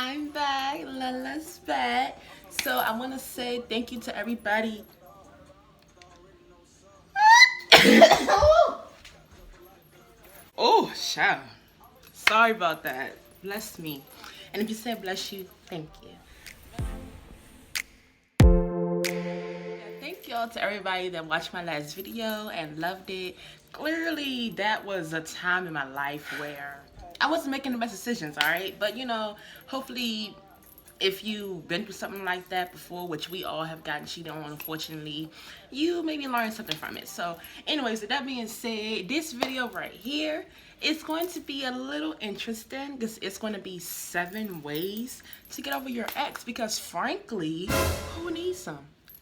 I'm back, Lala's back. So I want to say thank you to everybody. Oh, child. Sorry about that. Bless me. And if you said bless you, thank you. Thank y'all to everybody that watched my last video and loved it. Clearly, that was a time in my life where I wasn't making the best decisions, alright? But hopefully if you've been through something like that before, which we all have gotten cheated on, unfortunately, you maybe learn something from it. So anyways, with that being said, this video right here is going to be a little interesting because it's going to be 7 ways to get over your ex, because frankly, who needs some?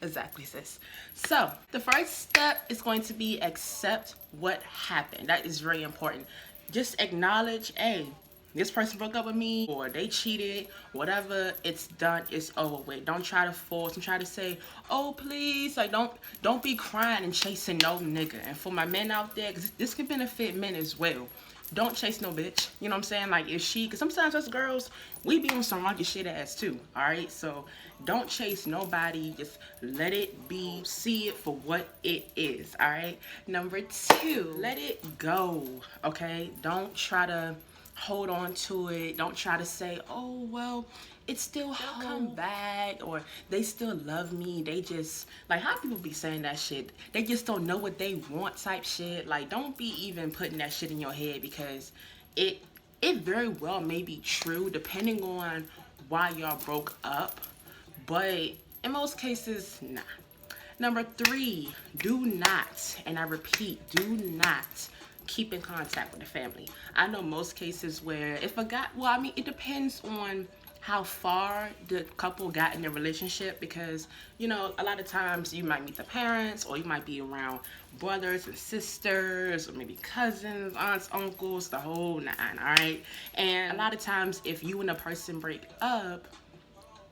Exactly, sis. So the first step is going to be accept what happened. That is very important. Just acknowledge, hey, this person broke up with me, or they cheated, whatever. It's done, it's over with. Don't try to force and try to say, oh please, like don't be crying and chasing no nigga. And for my men out there, because this can benefit men as well, don't chase no bitch. You know what I'm saying? Like if she, because sometimes us girls, we be on some rocky shit ass too. All right, so don't chase nobody. Just let it be. See it for what it is. All right. Number 2, let it go. Okay. Don't try to hold on to it. Don't try to say, oh well, it's still come back, or they still love me. They just, like, how people be saying that shit, they just don't know what they want type shit. Like, don't be even putting that shit in your head, because it very well may be true depending on why y'all broke up, but in most cases, nah. Number 3, do not, and I repeat, do not keep in contact with the family. I know most cases where if a guy, well, I mean, it depends on how far the couple got in their relationship, because a lot of times you might meet the parents, or you might be around brothers and sisters, or maybe cousins, aunts, uncles, the whole 9, all right? And a lot of times if you and a person break up,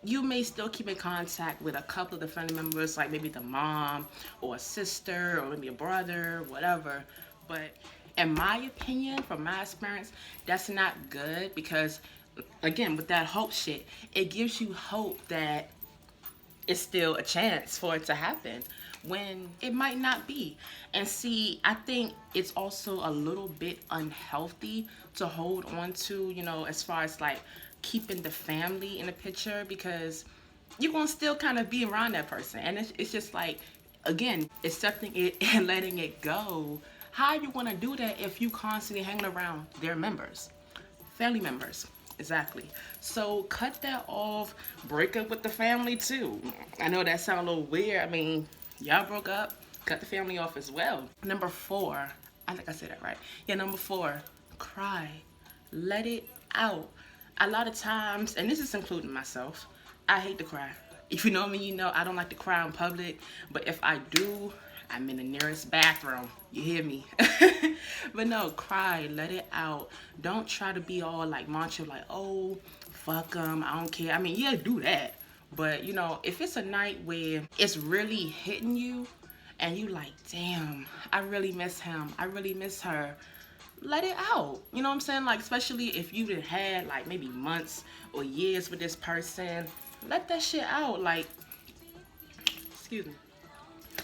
you may still keep in contact with a couple of the family members, like maybe the mom or a sister or maybe a brother, whatever. But in my opinion, from my experience, that's not good, because again, with that hope shit, it gives you hope that it's still a chance for it to happen when it might not be. And see, I think it's also a little bit unhealthy to hold on to, as far as like keeping the family in the picture, because you're gonna still kind of be around that person, and it's just like, again, accepting it and letting it go. How you want to do that if you constantly hanging around their members, family members? Exactly. So cut that off. Break up with the family too. I know that sounds a little weird. I mean, y'all broke up, cut the family off as well. Number 4, I think I said that right. Yeah, number 4, cry. Let it out. A lot of times, and this is including myself, I hate to cry. If you know me, you know I don't like to cry in public, but if I do, I'm in the nearest bathroom. You hear me? But no, cry, let it out. Don't try to be all like macho, like, oh, fuck them, I don't care. I mean, yeah, do that. But if it's a night where it's really hitting you and you like, damn, I really miss him, I really miss her, let it out. You know what I'm saying? Like, especially if you had like maybe months or years with this person, let that shit out. Like, excuse me.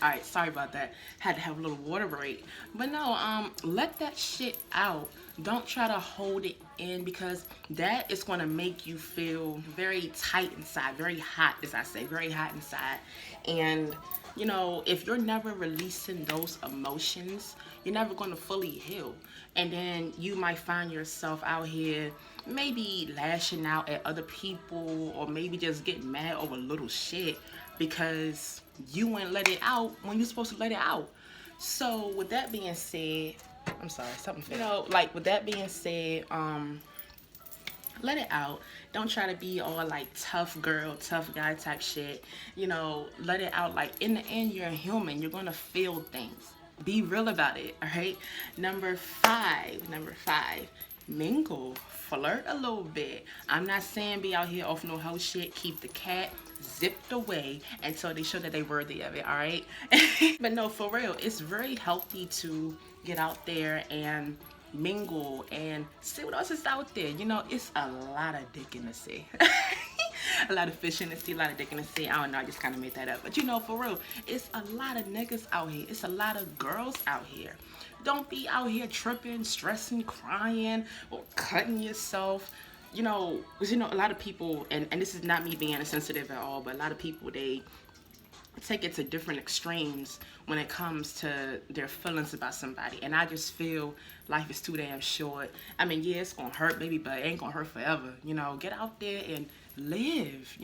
All right, sorry about that. Had to have a little water break. But no, let that shit out. Don't try to hold it in, because that is going to make you feel very tight inside, very hot, as I say, very hot inside. And if you're never releasing those emotions, you're never going to fully heal. And then you might find yourself out here maybe lashing out at other people, or maybe just getting mad over little shit because you wouldn't let it out when you're supposed to let it out. So with that being said, I'm sorry, something, like with that being said, let it out. Don't try to be all like tough girl, tough guy type shit. Let it out. Like, in the end, you're a human. You're gonna feel things. Be real about it, all right? Number 5, mingle, flirt a little bit. I'm not saying be out here off no hoe shit. Keep the cat zipped away until they show that they worthy of it, all right? But no, for real, it's very healthy to get out there and mingle and see what else is out there. You know, it's a lot of dick in the sea. A lot of fish in the sea, a lot of dick in the sea. I don't know, I just kind of made that up. But you know, for real, it's a lot of niggas out here. It's a lot of girls out here. Don't be out here tripping, stressing, crying, or cutting yourself. A lot of people, and this is not me being insensitive at all, but a lot of people, they take it to different extremes when it comes to their feelings about somebody. And I just feel life is too damn short. I mean, yeah, it's gonna hurt, baby, but it ain't gonna hurt forever. Get out there and live,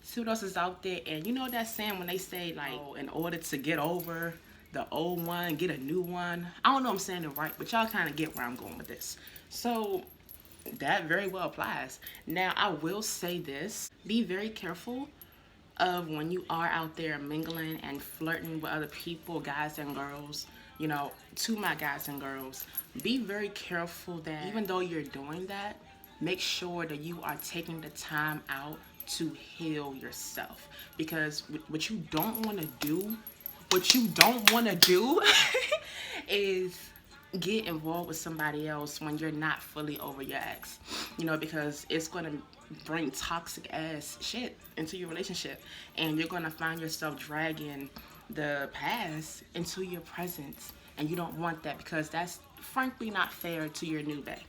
see what else is out there. And you know that saying when they say, like, oh, in order to get over the old one, get a new one. I don't know if I'm saying it right, but y'all kind of get where I'm going with this. So that very well applies. Now, I will say this. Be very careful of when you are out there mingling and flirting with other people, guys and girls. To my guys and girls, be very careful that even though you're doing that, make sure that you are taking the time out to heal yourself. Because what you don't want to do, is get involved with somebody else when you're not fully over your ex. Because it's going to bring toxic ass shit into your relationship, and you're going to find yourself dragging the past into your present, and you don't want that, because that's frankly not fair to your new bae.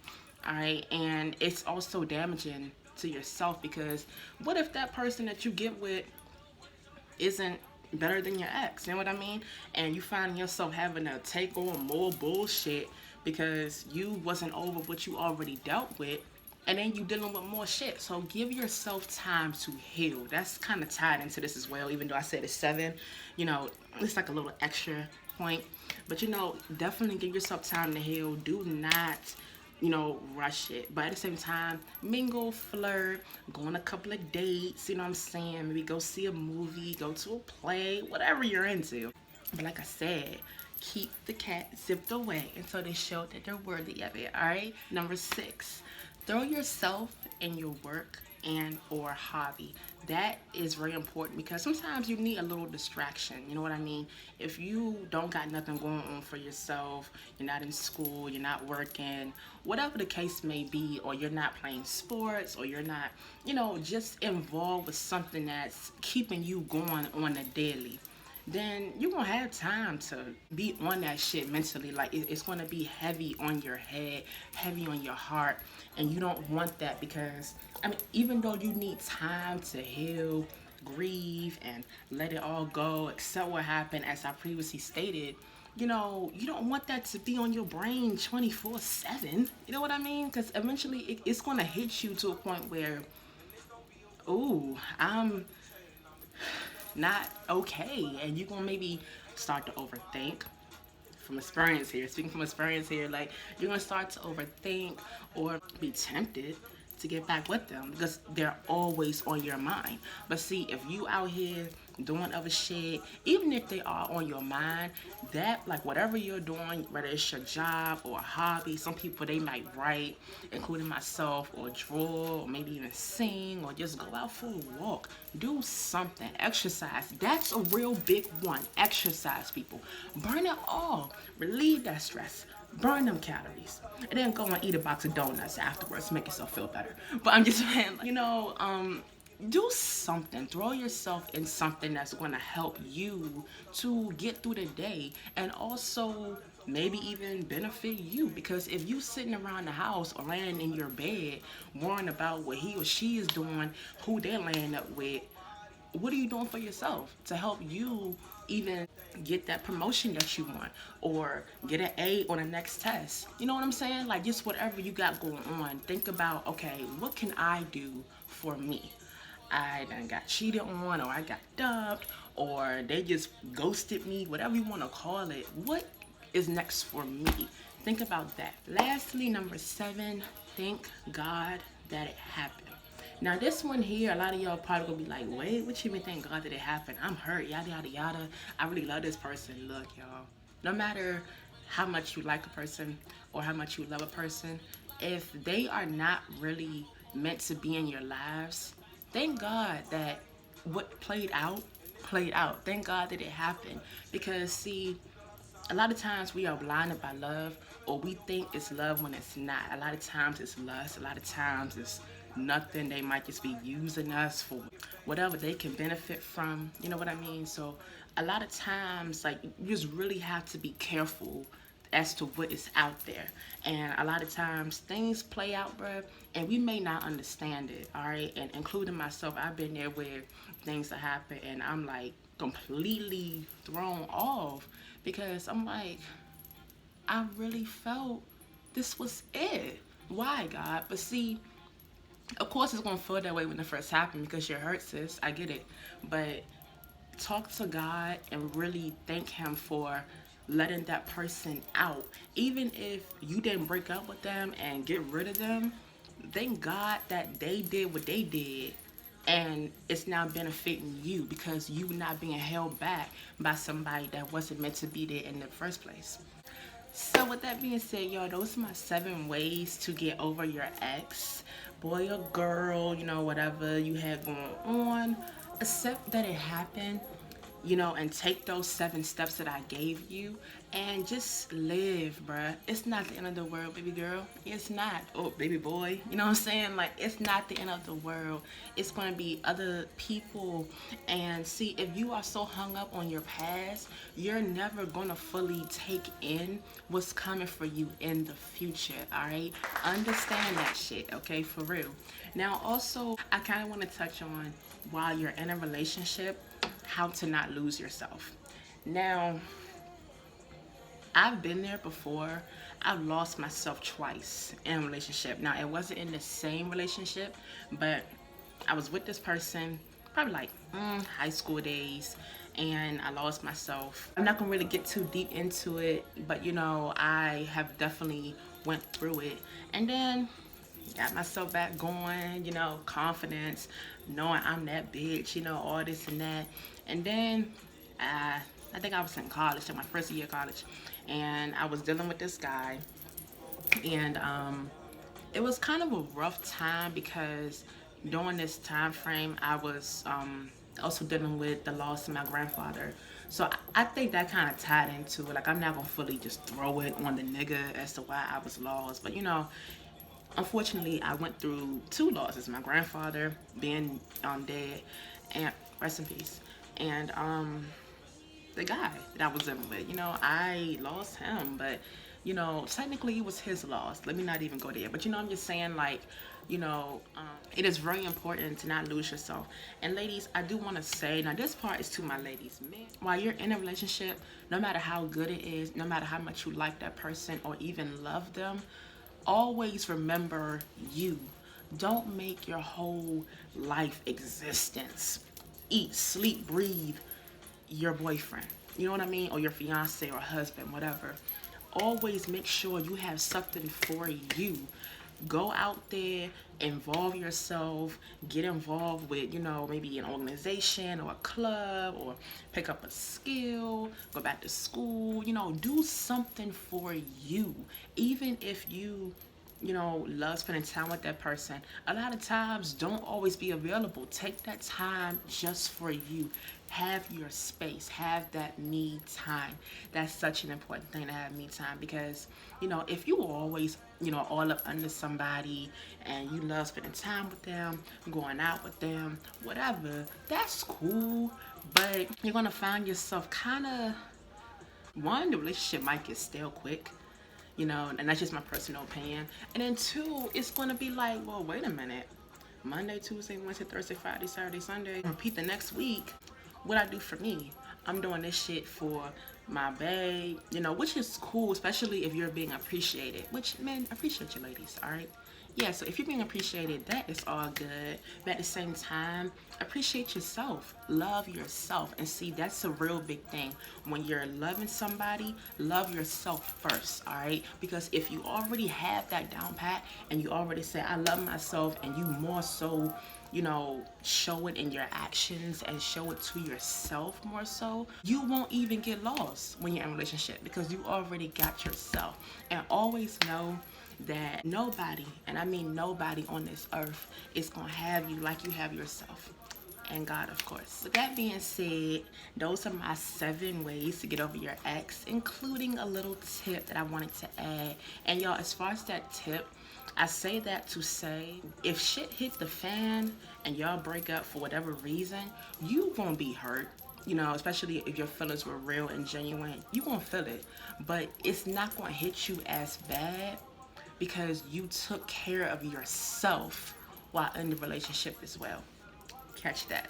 All right, and it's also damaging to yourself, because what if that person that you get with isn't better than your ex? You know what I mean? And you find yourself having to take on more bullshit because you wasn't over what you already dealt with, and then you dealing with more shit. So give yourself time to heal. That's kind of tied into this as well, even though I said it's 7. It's like a little extra point. But definitely give yourself time to heal. Do not rush it. But at the same time, mingle, flirt, go on a couple of dates, you know what I'm saying? Maybe go see a movie, go to a play, whatever you're into. But like I said, keep the cat zipped away until they show that they're worthy of it, all right? Number 6, throw yourself in your work and or hobby. That is very important, because sometimes you need a little distraction. You know what I mean? If you don't got nothing going on for yourself, you're not in school, you're not working, whatever the case may be, or you're not playing sports, or you're not, just involved with something that's keeping you going on a daily, then you're gonna have time to be on that shit mentally. Like, it's gonna be heavy on your head, heavy on your heart, and you don't want that, because even though you need time to heal, grieve, and let it all go, accept what happened, as I previously stated, you don't want that to be on your brain 24/7. You know what I mean? Because eventually it's gonna hit you to a point where, ooh, I'm not okay, and you're gonna maybe start to overthink. Speaking from experience here, like, you're gonna start to overthink or be tempted to get back with them, because they're always on your mind. But see, if you out here doing other shit, even if they are on your mind, that, like, whatever you're doing, whether it's your job or a hobby, some people, they might write, including myself, or draw, or maybe even sing, or just go out for a walk. Do something. Exercise. That's a real big one. Exercise, people. Burn it all. Relieve that stress. Burn them calories, and then go and eat a box of donuts afterwards to make yourself feel better. But I'm just saying, do something. Throw yourself in something that's going to help you to get through the day, and also maybe even benefit you. Because if you sitting around the house or laying in your bed worrying about what he or she is doing, who they're laying up with, what are you doing for yourself to help you even get that promotion that you want, or get an A on the next test? You know what I'm saying? Like, just whatever you got going on, think about, okay, what can I do for me? I done got cheated on, or I got dumped, or they just ghosted me, whatever you want to call it. What is next for me? Think about that. Lastly, number 7, thank God that it happened. Now, this one here, a lot of y'all probably gonna be like, wait, what you mean thank God that it happened? I'm hurt, yada, yada, yada. I really love this person. Look, y'all, no matter how much you like a person or how much you love a person, if they are not really meant to be in your lives, thank God that what played out. Thank God that it happened. Because, see, A lot of times we are blinded by love, or we think it's love when it's not. A lot of times it's lust. A lot of times it's nothing. They might just be using us for whatever they can benefit from. You know what I mean? So a lot of times, like, you just really have to be careful as to what is out there. And a lot of times things play out, bruh, and we may not understand it, all right? And including myself, I've been there where things that happen and I'm like completely thrown off because I'm like, I really felt this was it. Why, God? But see, of course it's gonna feel that way when it first happened because you're hurt, sis. I get it. But talk to God and really thank Him for letting that person out. Even if you didn't break up with them and get rid of them, thank God that they did what they did. And it's now benefiting you because you not being held back by somebody that wasn't meant to be there in the first place. So with that being said, y'all, those are my 7 ways to get over your ex, boy or girl, you know, whatever you had going on. Accept that it happened, you know, and take those 7 steps that I gave you and just live, bruh. It's not the end of the world, baby girl. It's not. Oh, baby boy. You know what I'm saying? Like, it's not the end of the world. It's going to be other people. And see, if you are so hung up on your past, you're never going to fully take in what's coming for you in the future, all right? Understand that shit, okay? For real. Now, also, I kind of want to touch on while you're in a relationship, how to not lose yourself. Now, I've been there before. I've lost myself twice in a relationship. Now, it wasn't in the same relationship, but I was with this person probably like high school days, and I lost myself. I'm not gonna really get too deep into it, but you know, I have definitely went through it, and then got myself back going, you know, confidence, knowing I'm that bitch, you know, all this and that. And then I think I was in college, in my first year of college, and I was dealing with this guy, and it was kind of a rough time because during this time frame, I was also dealing with the loss of my grandfather. So I think that kind of tied into it. Like, I'm not gonna fully just throw it on the nigga as to why I was lost, but you know, unfortunately, I went through 2 losses: my grandfather being dead, and rest in peace, and the guy that I was living with. You know, I lost him, but you know, technically it was his loss. Let me not even go there. But you know, I'm just saying, like, you know, it is very important to not lose yourself. And ladies, I do want to say, now this part is to my ladies. Men, while you're in a relationship, no matter how good it is, no matter how much you like that person or even love them, always remember you. Don't make your whole life existence eat, sleep, breathe your boyfriend. You know what I mean? Or your fiance or husband, whatever. Always make sure you have something for you. Go out there, involve yourself, get involved with, you know, maybe an organization or a club, or pick up a skill, go back to school, you know, do something for you. Even if you know, love spending time with that person, a lot of times don't always be available. Take that time just for you. Have your space, have that me time. That's such an important thing, to have me time, because you know, if you always, you know, all up under somebody and you love spending time with them, going out with them, whatever, that's cool, but you're gonna find yourself kind of, one, the relationship might get stale quick, you know, and that's just my personal opinion. And then 2, it's gonna be like, well, wait a minute. Monday, Tuesday, Wednesday, Thursday, Friday, Saturday, Sunday. Repeat the next week. What I do for me. I'm doing this shit for my babe, you know, which is cool, especially if you're being appreciated. Which, men, appreciate you, ladies, all right? Yeah, so if you're being appreciated, that is all good. But at the same time, appreciate yourself. Love yourself. And see, that's a real big thing. When you're loving somebody, love yourself first, all right? Because if you already have that down pat and you already say, I love myself, and you more so, you know, show it in your actions and show it to yourself more so, you won't even get lost when you're in a relationship because you already got yourself. And always know that nobody, and I mean nobody on this earth, is gonna have you like you have yourself. and God, of course. With that being said, those are my 7 ways to get over your ex, including a little tip that I wanted to add. And y'all, as far as that tip, I say that to say, if shit hit the fan and y'all break up for whatever reason, you gonna be hurt. You know, especially if your feelings were real and genuine, you gonna feel it. But it's not gonna hit you as bad because you took care of yourself while in the relationship as well. Catch that.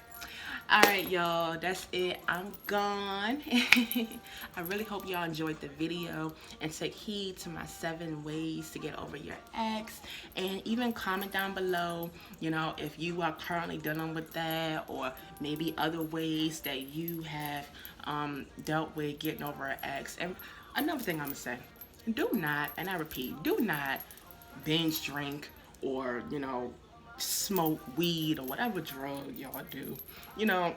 All right, y'all, that's it. I'm gone. I really hope y'all enjoyed the video and take heed to my 7 ways to get over your ex. And even comment down below, you know, if you are currently dealing with that, or maybe other ways that you have dealt with getting over an ex. And another thing I'm gonna say, do not, and I repeat, do not binge drink or, you know, smoke weed or whatever drug y'all do. You know,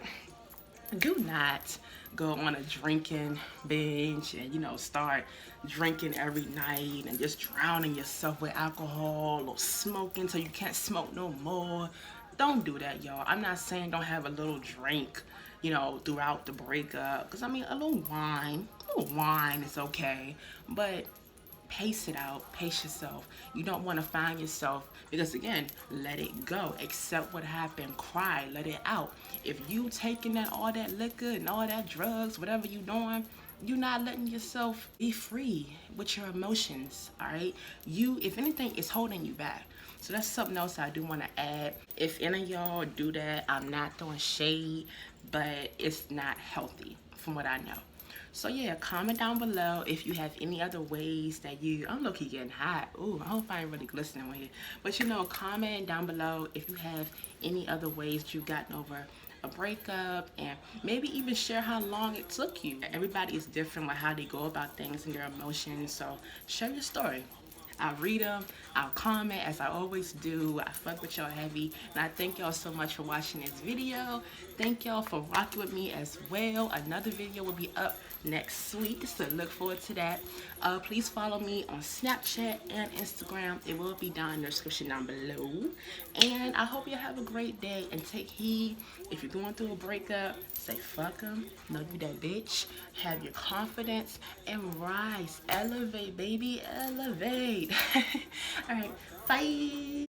do not go on a drinking binge and, you know, start drinking every night and just drowning yourself with alcohol or smoking till you can't smoke no more. Don't do that, y'all. I'm not saying don't have a little drink, you know, throughout the breakup, because I mean, a little wine is okay, but pace it out, pace yourself. You don't want to find yourself, because again, let it go, accept what happened, cry, let it out. If you taking that all that liquor and all that drugs, whatever you doing, you're not letting yourself be free with your emotions. All right, you, if anything, is holding you back. So that's something else I do want to add. If any of y'all do that, I'm not throwing shade, but it's not healthy from what I know. So yeah, comment down below if you have any other ways that you, I'm low-key getting hot. Ooh, I hope I ain't really glistening with it. But you know, comment down below if you have any other ways that you've gotten over a breakup, and maybe even share how long it took you. Everybody is different with how they go about things and their emotions, so share your story. I'll read them, I'll comment as I always do. I fuck with y'all heavy, and I thank y'all so much for watching this video. Thank y'all for rocking with me as well. Another video will be up next week, so look forward to that. Please follow me on Snapchat and Instagram. It will be down in the description down below. And I hope you have a great day and take heed. If you're going through a breakup, say fuck them, know you that bitch, have your confidence, and rise. Elevate, baby, elevate. All right, bye.